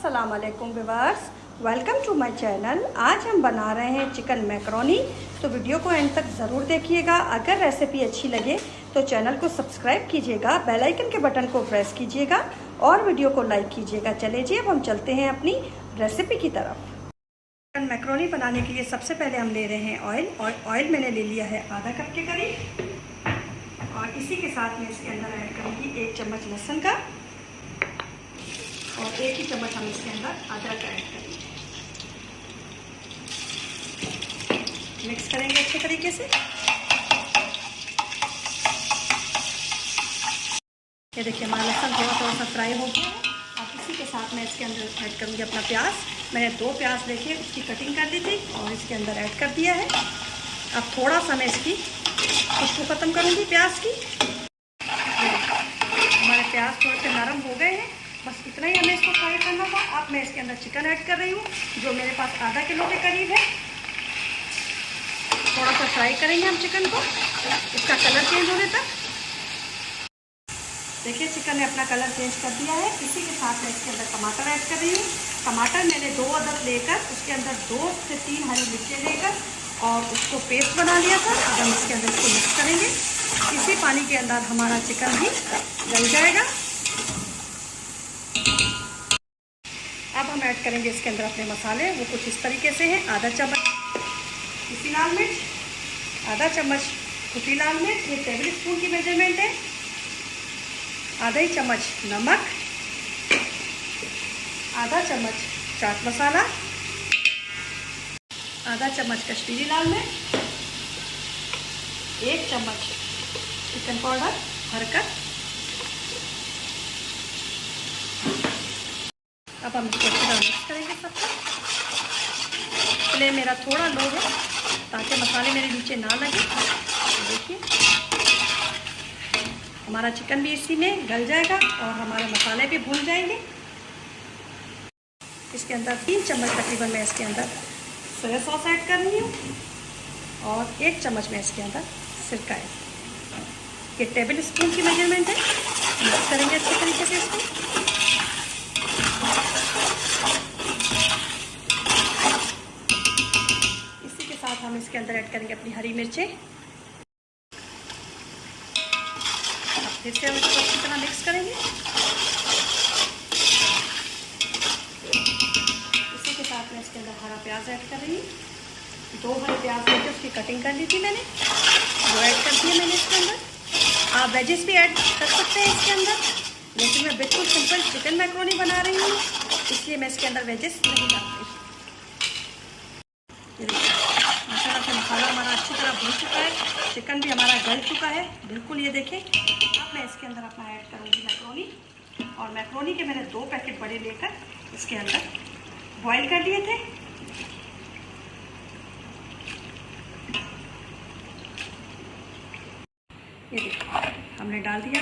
अस्सलाम वालेकुम viewers, welcome to my channel. आज हम बना रहे हैं चिकन मैकरोनी, तो वीडियो को एंड तक ज़रूर देखिएगा। अगर रेसिपी अच्छी लगे तो चैनल को सब्सक्राइब कीजिएगा, बेल आइकन के बटन को प्रेस कीजिएगा और वीडियो को लाइक कीजिएगा। चलिए जी, अब हम चलते हैं अपनी रेसिपी की तरफ। चिकन मैकरोनी बनाने के लिए सबसे पहले हम ले रहे हैं ऑयल, और ऑयल मैंने ले लिया है आधा कप के करीब। और इसी के साथ में इसके अंदर ऐड करूँगी 1 चम्मच लहसुन का और 1 ही चम्मच हम इसके अंदर अदरक ऐड करेंगे। मिक्स करेंगे अच्छे तरीके से। ये देखिए हमारा लहसुन थोड़ा सा फ्राई हो गया है। अब इसी के साथ मैं इसके अंदर ऐड करूँगी अपना प्याज। मैंने 2 प्याज लेके उसकी कटिंग कर दी थी और इसके अंदर ऐड कर दिया है। अब थोड़ा सा मैं इसकी खुशबू ख़त्म करूँगी प्याज की। हमारे प्याज थोड़े से नरम हो गए हैं, बस इतना ही हमें इसको फ्राई करना था। अब मैं इसके अंदर चिकन ऐड कर रही हूँ, जो मेरे पास आधा किलो के करीब है। थोड़ा सा फ्राई करेंगे हम चिकन को, इसका कलर चेंज होने तक। देखिए चिकन ने अपना कलर चेंज कर दिया है। इसी के साथ मैं इसके अंदर टमाटर ऐड कर रही हूँ। टमाटर मैंने 2 अदद लेकर उसके अंदर 2 से 3 हरी मिर्चें लेकर और उसको पेस्ट बना लिया था। अब हम इसके अंदर इसको मिक्स करेंगे। इसी पानी के अंदर हमारा चिकन भी गल जाएगा। अब हम ऐड करेंगे इसके अंदर अपने मसाले, वो कुछ इस तरीके से हैं। आधा चम्मच कुटी लाल मिर्च, आधा चम्मच कुटी लाल मिर्च, ये टेबल स्पून की मेजरमेंट है। आधा ही चम्मच नमक, आधा चम्मच चाट मसाला, आधा चम्मच कश्मीरी लाल मिर्च, 1 चम्मच चिकन पाउडर भरकर। अब हम इसको थोड़ा मिक्स करेंगे सबको। फ्लेम मेरा थोड़ा लो है ताकि मसाले मेरे नीचे ना लगे। देखिए हमारा चिकन भी इसी में गल जाएगा और हमारे मसाले भी भून जाएंगे। इसके अंदर 3 चम्मच तकरीबन मैं इसके अंदर सोया सॉस ऐड कर रही हूँ और 1 चम्मच मैं इसके अंदर सिरका है। ये टेबल स्पून की मेजरमेंट है। मिक्स करेंगे अच्छे तरीके से इसको। इसी के साथ हम इसके अंदर ऐड करेंगे अपनी हरी मिर्चें। फिर से हम इसको अच्छी तरह मिक्स करेंगे। इसी के साथ मैं इसके अंदर हरा प्याज ऐड कर रही हूँ। 2 हरे प्याज लेके उसकी कटिंग कर ली थी मैंने, वो ऐड कर दिया मैंने इसके अंदर। आप वेजेस भी ऐड कर सकते हैं इसके अंदर, लेकिन मैं बिल्कुल सिंपल चिकन मैकरोनी बना रही हूँ, इसलिए मैं इसके अंदर वेजेस नहीं डालती। मसाला से मसाला हमारा अच्छी तरह भून चुका है, चिकन भी हमारा गल चुका है बिल्कुल। ये देखें। अब मैं इसके अंदर अपना ऐड करूँगी मैकरोनी, और मैकरोनी के मैंने 2 पैकेट बड़े लेकर इसके अंदर बॉईल कर लिए थे। ये देखिए हमने डाल दिया।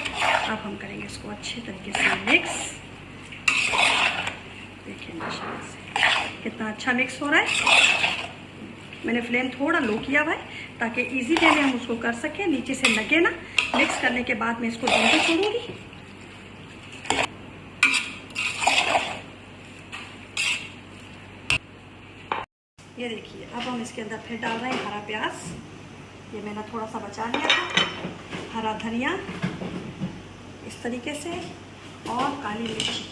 अब हम करेंगे इसको अच्छे तरीके से मिक्स। देखिए माशाल्लाह से कितना अच्छा मिक्स हो रहा है। मैंने फ्लेम थोड़ा लो किया हुआ है ताकि इजी वे में हम उसको कर सकें, नीचे से लगे ना। मिक्स करने के बाद मैं इसको दम पे छोड़ूंगी। ये देखिए अब हम इसके अंदर फिर डाल रहे हैं हरा प्याज, ये मैंने थोड़ा सा बचा लिया था, हरा धनिया इस तरीके से, और काली मिर्ची।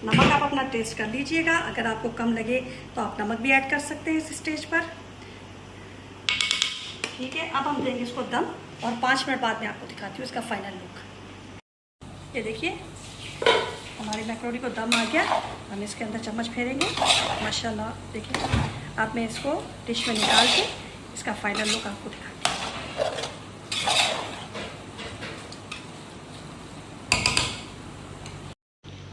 नमक आप अपना टेस्ट कर लीजिएगा, अगर आपको कम लगे तो आप नमक भी ऐड कर सकते हैं इस स्टेज पर। ठीक है, अब हम देंगे इसको दम और 5 मिनट बाद मैं आपको दिखाती हूँ इसका फाइनल लुक। ये देखिए हमारी मैकरोनी को दम आ गया। हम इसके अंदर चम्मच फेरेंगे। माशाल्लाह देखिए। अब मैं इसको डिश में निकाल के इसका फाइनल लुक आपको दिखाती हूँ।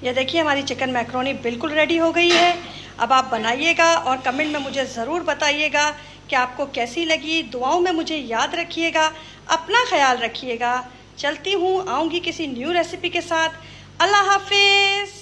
ये देखिए हमारी चिकन मैकरोनी बिल्कुल रेडी हो गई है। अब आप बनाइएगा और कमेंट में मुझे ज़रूर बताइएगा कि आपको कैसी लगी। दुआओं में मुझे याद रखिएगा, अपना ख्याल रखिएगा। चलती हूँ, आऊँगी किसी न्यू रेसिपी के साथ। अल्लाह हाफिज़।